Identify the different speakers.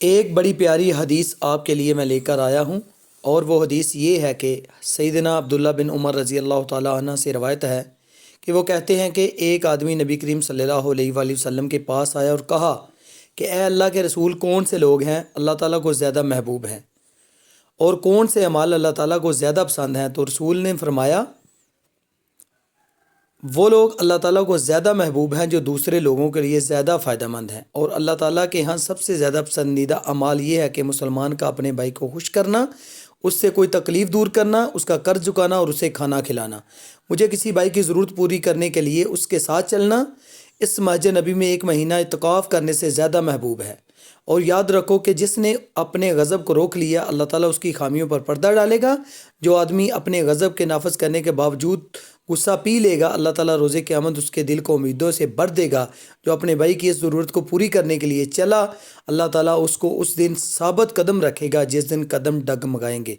Speaker 1: ایک بڑی پیاری حدیث آپ کے لیے میں لے کر آیا ہوں، اور وہ حدیث یہ ہے کہ سیدنا عبداللہ بن عمر رضی اللہ تعالیٰ عنہ سے روایت ہے کہ وہ کہتے ہیں کہ ایک آدمی نبی کریم صلی اللہ علیہ وآلہ وسلم کے پاس آیا اور کہا کہ اے اللہ کے رسول، کون سے لوگ ہیں اللہ تعالیٰ کو زیادہ محبوب ہیں، اور کون سے اعمال اللہ تعالیٰ کو زیادہ پسند ہیں؟ تو رسول نے فرمایا وہ لوگ اللہ تعالیٰ کو زیادہ محبوب ہیں جو دوسرے لوگوں کے لیے زیادہ فائدہ مند ہیں، اور اللہ تعالیٰ کے ہاں سب سے زیادہ پسندیدہ اعمال یہ ہے کہ مسلمان کا اپنے بھائی کو خوش کرنا، اس سے کوئی تکلیف دور کرنا، اس کا قرض چکانا اور اسے کھانا کھلانا۔ مجھے کسی بھائی کی ضرورت پوری کرنے کے لیے اس کے ساتھ چلنا اس مسجد نبی میں ایک مہینہ اعتکاف کرنے سے زیادہ محبوب ہے۔ اور یاد رکھو کہ جس نے اپنے غضب کو روک لیا اللہ تعالیٰ اس کی خامیوں پر پردہ ڈالے گا۔ جو آدمی اپنے غضب کے نافذ کرنے کے باوجود غصہ پی لے گا اللہ تعالیٰ روز قیامت اس کے دل کو امیدوں سے بھر دے گا۔ جو اپنے بھائی کی اس ضرورت کو پوری کرنے کے لیے چلا اللہ تعالیٰ اس کو اس دن ثابت قدم رکھے گا جس دن قدم ڈگمگائیں گے۔